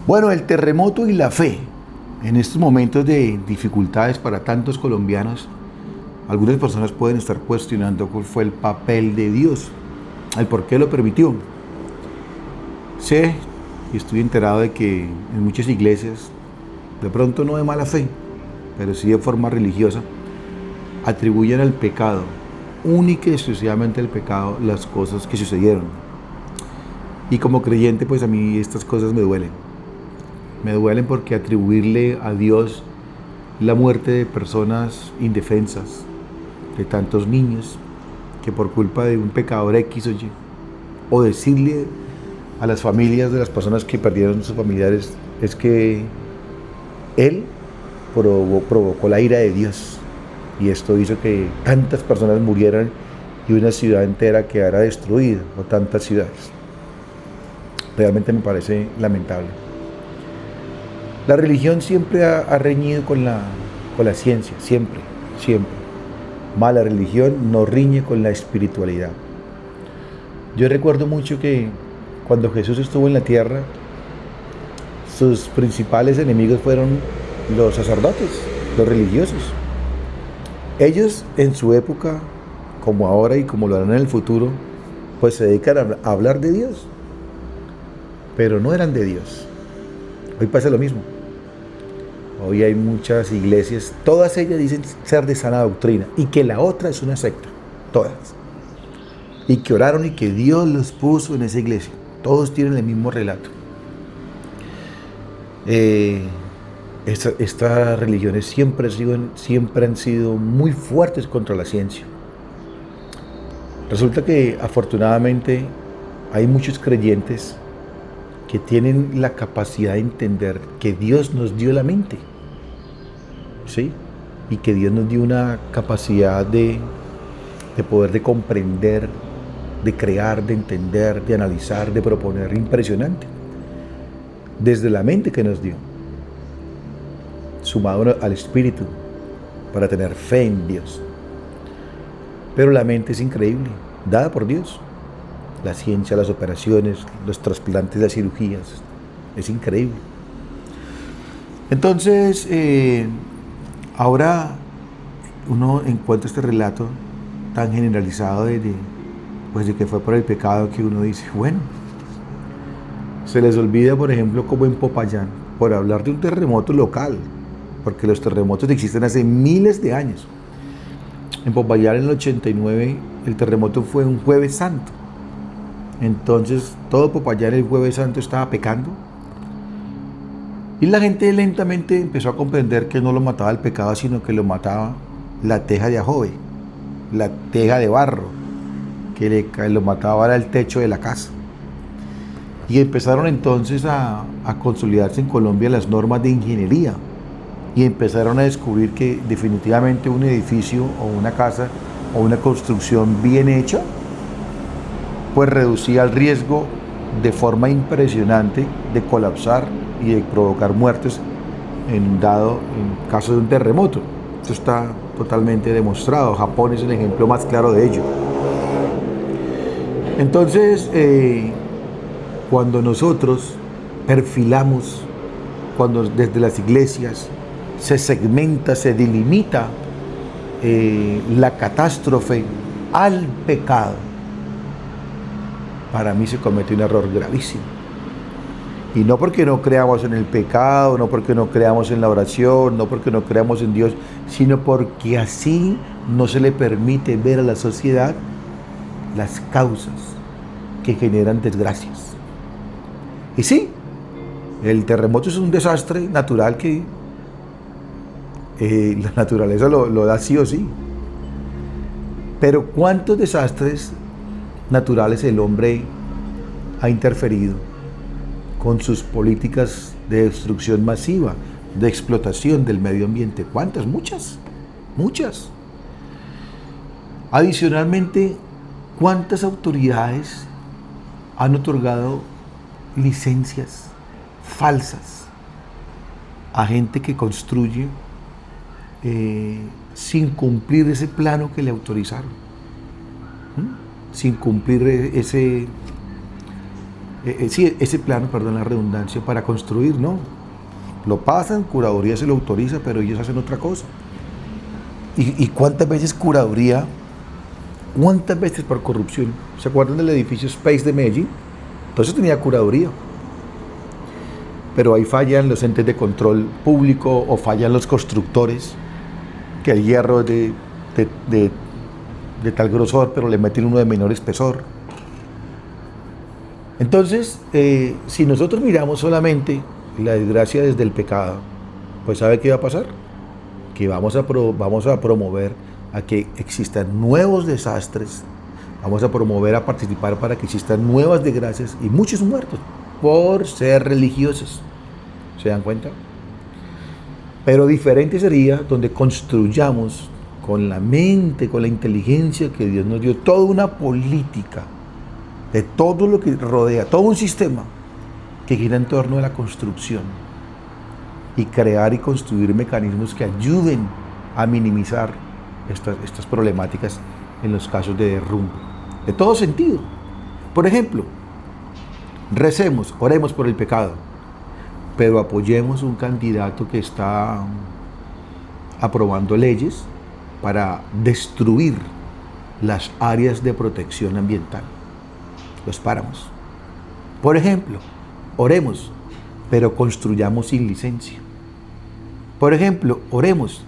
Bueno, el terremoto y la fe. En estos momentos de dificultades para tantos colombianos, algunas personas pueden estar cuestionando cuál fue el papel de Dios, el por qué lo permitió. Sé y estoy enterado de que en muchas iglesias, de pronto no de mala fe, pero sí de forma religiosa, atribuyen al pecado, única y exclusivamente al pecado, las cosas que sucedieron. Y como creyente, pues a mí estas cosas me duelen. Me duelen porque atribuirle a Dios la muerte de personas indefensas, de tantos niños, que por culpa de un pecador X o Y, o decirle a las familias de las personas que perdieron sus familiares, es que Él provocó la ira de Dios. Y esto hizo que tantas personas murieran y una ciudad entera quedara destruida, o tantas ciudades. Realmente me parece lamentable. La religión siempre ha reñido con la ciencia, siempre, siempre. Mala religión no riñe con la espiritualidad. Yo recuerdo mucho que cuando Jesús estuvo en la tierra, sus principales enemigos fueron los sacerdotes, los religiosos. Ellos en su época, como ahora y como lo harán en el futuro, pues se dedican a hablar de Dios, pero no eran de Dios. Hoy pasa lo mismo. Hoy hay muchas iglesias, todas ellas dicen ser de sana doctrina y que la otra es una secta, todas. Y que oraron y que Dios los puso en esa iglesia. Todos tienen el mismo relato. Estas religiones siempre han sido muy fuertes contra la ciencia. Resulta que afortunadamente hay muchos creyentes que tienen la capacidad de entender que Dios nos dio la mente, ¿sí? Y que Dios nos dio una capacidad de poder de comprender, de crear, de entender, de analizar, de proponer, impresionante. Desde la mente que nos dio, sumado al espíritu, para tener fe en Dios. Pero la mente es increíble, dada por Dios. La ciencia, las operaciones, los trasplantes, las cirugías, es increíble. Entonces, ahora uno encuentra este relato tan generalizado de que fue por el pecado, que uno dice, bueno, se les olvida, por ejemplo, como en Popayán, por hablar de un terremoto local, porque los terremotos existen hace miles de años. En Popayán, en el 89, el terremoto fue un Jueves Santo. Entonces, todo Popayán el Jueves Santo estaba pecando. Y la gente lentamente empezó a comprender que no lo mataba el pecado, sino que lo mataba la teja de ajobe, la teja de barro, que lo mataba era el techo de la casa. Y empezaron entonces a consolidarse en Colombia las normas de ingeniería. Y empezaron a descubrir que definitivamente un edificio o una casa o una construcción bien hecha, pues reducía el riesgo de forma impresionante de colapsar y de provocar muertes en caso de un terremoto. Esto está totalmente demostrado. Japón es el ejemplo más claro de ello. Entonces, cuando nosotros perfilamos, cuando desde las iglesias se segmenta, se delimita la catástrofe al pecado, para mí se comete un error gravísimo. Y no porque no creamos en el pecado, no porque no creamos en la oración, no porque no creamos en Dios, sino porque así no se le permite ver a la sociedad las causas que generan desgracias. Y sí, el terremoto es un desastre natural que la naturaleza lo da sí o sí. Pero ¿cuántos desastres naturales el hombre ha interferido con sus políticas de destrucción masiva, de explotación del medio ambiente? ¿Cuántas? Muchas, muchas. Adicionalmente, ¿cuántas autoridades han otorgado licencias falsas a gente que construye sin cumplir ese plano que le autorizaron? Sin cumplir sí, ese plano, perdón la redundancia, para construir, ¿no? Lo pasan, curaduría se lo autoriza, pero ellos hacen otra cosa. ¿Y cuántas veces curaduría? ¿Cuántas veces por corrupción? ¿Se acuerdan del edificio Space de Medellín? Entonces tenía curaduría. Pero ahí fallan los entes de control público o fallan los constructores, que el hierro es de tal grosor, pero le meten uno de menor espesor. Entonces, si nosotros miramos solamente la desgracia desde el pecado, pues ¿sabe qué va a pasar? Que vamos a promover a que existan nuevos desastres, vamos a promover a participar para que existan nuevas desgracias y muchos muertos por ser religiosos. ¿Se dan cuenta? Pero diferente sería donde construyamos con la mente, con la inteligencia que Dios nos dio, toda una política de todo lo que rodea, todo un sistema que gira en torno a la construcción y crear y construir mecanismos que ayuden a minimizar estas problemáticas en los casos de derrumbe, de todo sentido. Por ejemplo, recemos, oremos por el pecado, pero apoyemos un candidato que está aprobando leyes para destruir las áreas de protección ambiental, los páramos. Por ejemplo, oremos, pero construyamos sin licencia. Por ejemplo, oremos,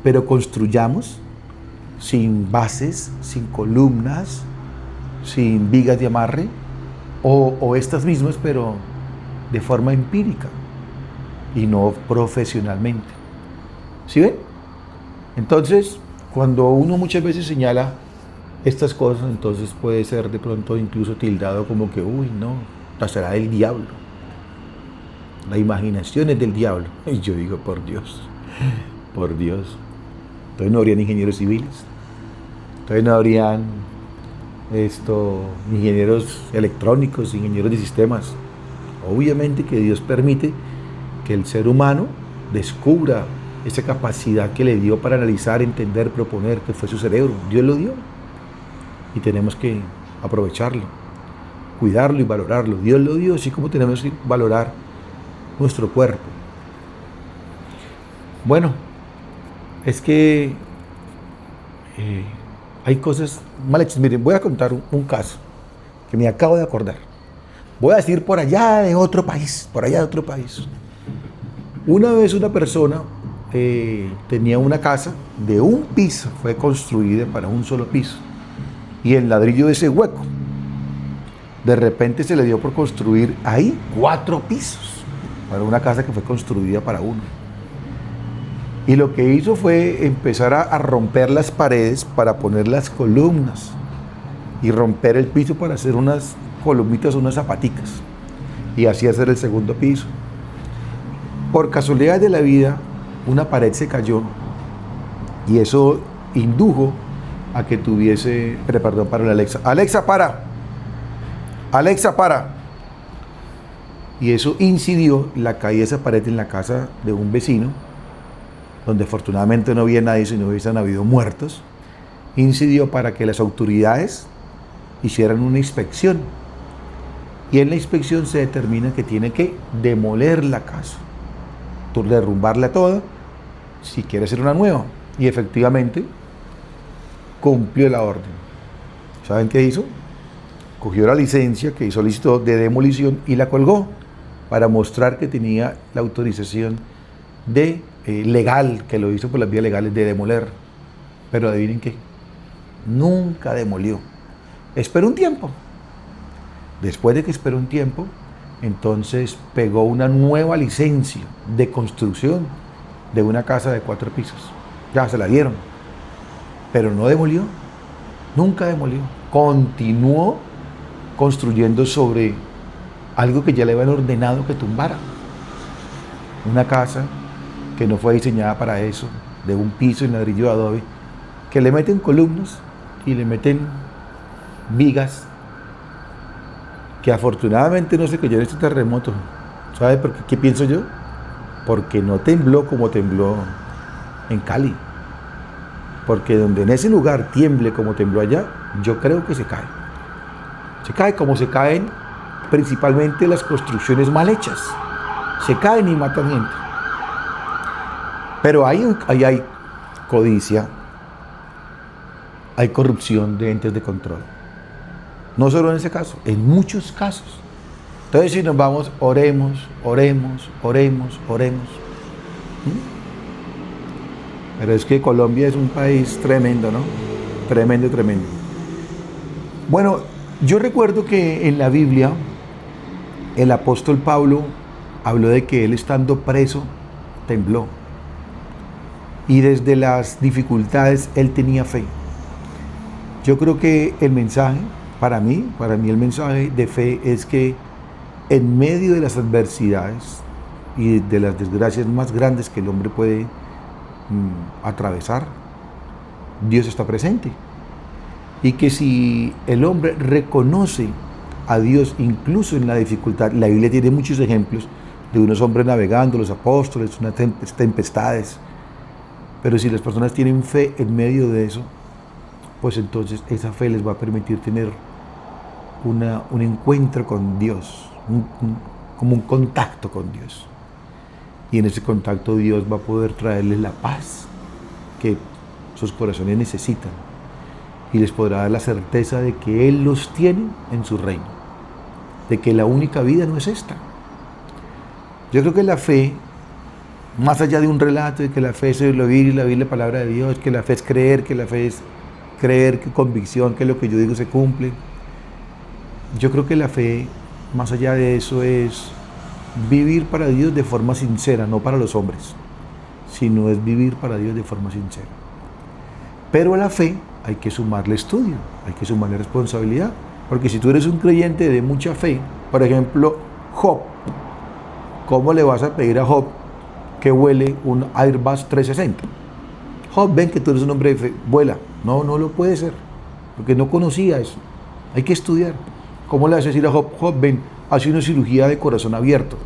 pero construyamos sin bases, sin columnas, sin vigas de amarre, o estas mismas, pero de forma empírica y no profesionalmente. ¿Sí ven? Entonces, cuando uno muchas veces señala estas cosas, entonces puede ser de pronto incluso tildado como que, uy, no, será del diablo. La imaginación es del diablo. Y yo digo, por Dios. Entonces no habrían ingenieros civiles. Entonces no habrían ingenieros electrónicos, ingenieros de sistemas. Obviamente que Dios permite que el ser humano descubra esa capacidad que le dio para analizar, entender, proponer, que fue su cerebro. Dios lo dio. Y tenemos que aprovecharlo, cuidarlo y valorarlo. Dios lo dio, así como tenemos que valorar nuestro cuerpo. Bueno, es que hay cosas mal hechas. Miren, voy a contar un caso que me acabo de acordar. Voy a decir por allá de otro país. Una vez una persona tenía una casa de un piso, fue construida para un solo piso, y el ladrillo de ese hueco, de repente se le dio por construir ahí 4 pisos, para una casa que fue construida para uno. Y lo que hizo fue empezar a romper las paredes para poner las columnas, y romper el piso para hacer unas columnitas, unas zapaticas, y así hacer el segundo piso. Por casualidad de la vida, una pared se cayó, y eso indujo a que tuviese, perdón, para la Alexa. Alexa, para. Alexa, para. Y eso incidió la caída de esa pared en la casa de un vecino, donde afortunadamente no había nadie, si no hubiesen habido muertos. Incidió para que las autoridades hicieran una inspección. Y en la inspección se determina que tiene que demoler la casa, derrumbarla toda, si quiere hacer una nueva. Y efectivamente cumplió la orden. ¿Saben qué hizo? Cogió la licencia que solicitó de demolición y la colgó para mostrar que tenía la autorización legal, que lo hizo por las vías legales de demoler. Pero adivinen qué, nunca demolió. Esperó un tiempo. Después de que esperó un tiempo, entonces pegó una nueva licencia de construcción de una casa de 4 pisos. Ya se la dieron, pero no demolió, nunca demolió. Continuó construyendo sobre algo que ya le habían ordenado que tumbara. Una casa que no fue diseñada para eso, de un piso en ladrillo de adobe, que le meten columnas y le meten vigas, que afortunadamente no se cayó en este terremoto. ¿Sabe por qué pienso yo? Porque no tembló como tembló en Cali. Porque donde en ese lugar tiemble como tembló allá, yo creo que se cae. Se cae como se caen principalmente las construcciones mal hechas. Se caen y matan gente. Pero ahí hay codicia, hay corrupción de entes de control. No solo en ese caso, en muchos casos. Entonces si nos vamos, oremos. Pero es que Colombia es un país tremendo, ¿no? Tremendo. Bueno, yo recuerdo que en la Biblia el apóstol Pablo habló de que él estando preso tembló. Y desde las dificultades él tenía fe. Yo creo que el mensaje, para mí el mensaje de fe es que en medio de las adversidades y de las desgracias más grandes que el hombre puede atravesar, Dios está presente. Y que si el hombre reconoce a Dios incluso en la dificultad, la Biblia tiene muchos ejemplos de unos hombres navegando, los apóstoles, unas tempestades, pero si las personas tienen fe en medio de eso, pues entonces esa fe les va a permitir tener un encuentro con Dios, como un contacto con Dios. Y en ese contacto Dios va a poder traerles la paz que sus corazones necesitan y les podrá dar la certeza de que Él los tiene en su reino, de que la única vida no es esta. Yo creo que la fe, más allá de un relato de que la fe es el oír y oír la palabra de Dios, que la fe es creer, que la fe es creer, que convicción, que lo que yo digo se cumple. Yo creo que la fe, más allá de eso, es vivir para Dios de forma sincera, no para los hombres, sino es vivir para Dios de forma sincera. Pero a la fe hay que sumarle estudio, hay que sumarle responsabilidad, porque si tú eres un creyente de mucha fe, por ejemplo, Job, ¿cómo le vas a pedir a Job que vuele un Airbus 360? Job, ven que tú eres un hombre de fe, vuela. No lo puede ser, porque no conocía eso. Hay que estudiar. ¿Cómo le vas a decir a Job, Job, ven, hace una cirugía de corazón abierto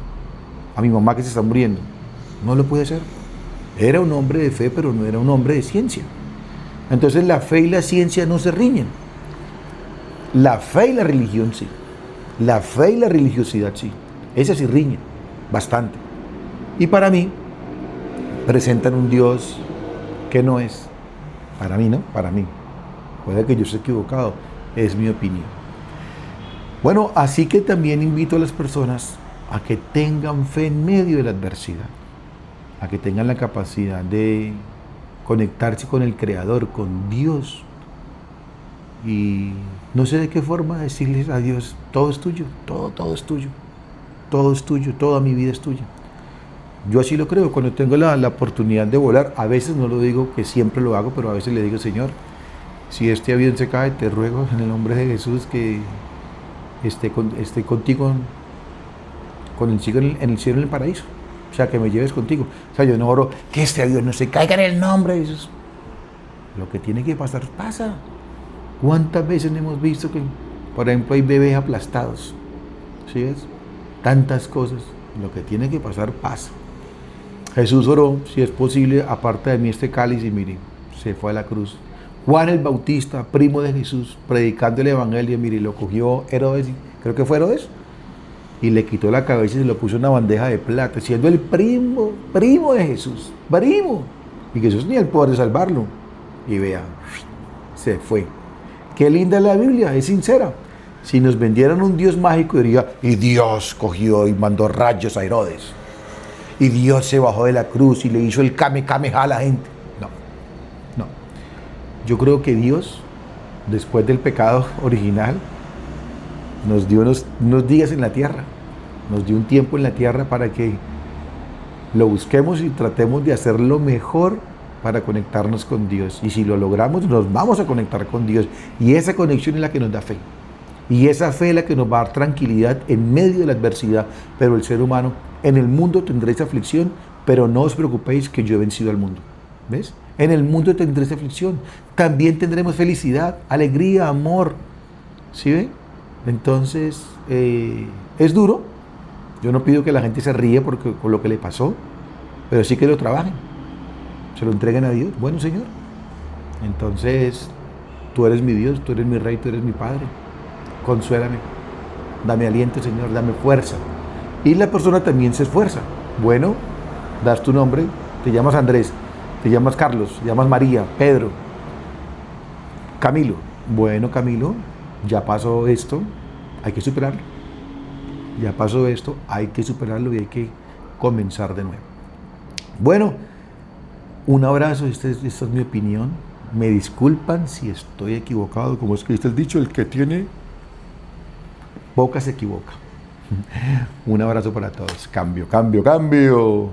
a mi mamá que se está muriendo? No lo puede hacer. Era un hombre de fe, pero no era un hombre de ciencia. Entonces la fe y la ciencia no se riñen. La fe y la religión sí. La fe y la religiosidad sí. Esas sí riñen bastante. Y para mí, presentan un Dios que no es. Para mí, ¿no? Para mí. Puede que yo esté equivocado. Es mi opinión. Bueno, así que también invito a las personas a que tengan fe en medio de la adversidad. A que tengan la capacidad de conectarse con el Creador, con Dios. Y no sé de qué forma decirles a Dios, todo es tuyo, todo es tuyo. Todo es tuyo, toda mi vida es tuya. Yo así lo creo, cuando tengo la oportunidad de volar, a veces no lo digo que siempre lo hago, pero a veces le digo, Señor, si este avión se cae, te ruego en el nombre de Jesús que esté contigo en el cielo, en el paraíso. O sea, que me lleves contigo. O sea, yo no oro que este avión no se caiga en el nombre de Jesús. Lo que tiene que pasar, pasa. ¿Cuántas veces hemos visto que, por ejemplo, hay bebés aplastados? ¿Sí ves? Tantas cosas. Lo que tiene que pasar, pasa. Jesús oró, si es posible, aparte de mí este cáliz, y mire, se fue a la cruz. Juan el Bautista, primo de Jesús, predicando el evangelio, mire, lo cogió Herodes, creo que fue Herodes, y le quitó la cabeza y se lo puso en una bandeja de plata, siendo el primo de Jesús, primo. Y Jesús ni el poder de salvarlo. Y vea, se fue. Qué linda es la Biblia, es sincera. Si nos vendieran un Dios mágico, diría, y Dios cogió y mandó rayos a Herodes. Y Dios se bajó de la cruz y le hizo el kamehameha a la gente. No. Yo creo que Dios, después del pecado original, nos dio unos días en la tierra. Nos dio un tiempo en la tierra para que lo busquemos y tratemos de hacer lo mejor para conectarnos con Dios. Y si lo logramos, nos vamos a conectar con Dios. Y esa conexión es la que nos da fe. Y esa fe es la que nos va a dar tranquilidad en medio de la adversidad. Pero el ser humano, en el mundo tendréis aflicción, pero no os preocupéis que yo he vencido al mundo. ¿Ves? En el mundo tendréis aflicción. También tendremos felicidad, alegría, amor. ¿Sí ven? Entonces, es duro. Yo no pido que la gente se ríe por lo que le pasó, pero sí que lo trabajen. Se lo entreguen a Dios. Bueno, Señor, entonces tú eres mi Dios, tú eres mi Rey, tú eres mi Padre. Consuélame. dame aliento, Señor, dame fuerza. Y la persona también se esfuerza. Bueno, das tu nombre, te llamas Andrés, te llamas Carlos, te llamas María, Pedro, Camilo. Bueno, Camilo, ya pasó esto, hay que superarlo. Ya pasó esto, hay que superarlo y hay que comenzar de nuevo. Bueno, un abrazo, esta es mi opinión. Me disculpan si estoy equivocado, como es que dice el dicho, el que tiene boca se equivoca. Un abrazo para todos. Cambio, cambio, cambio.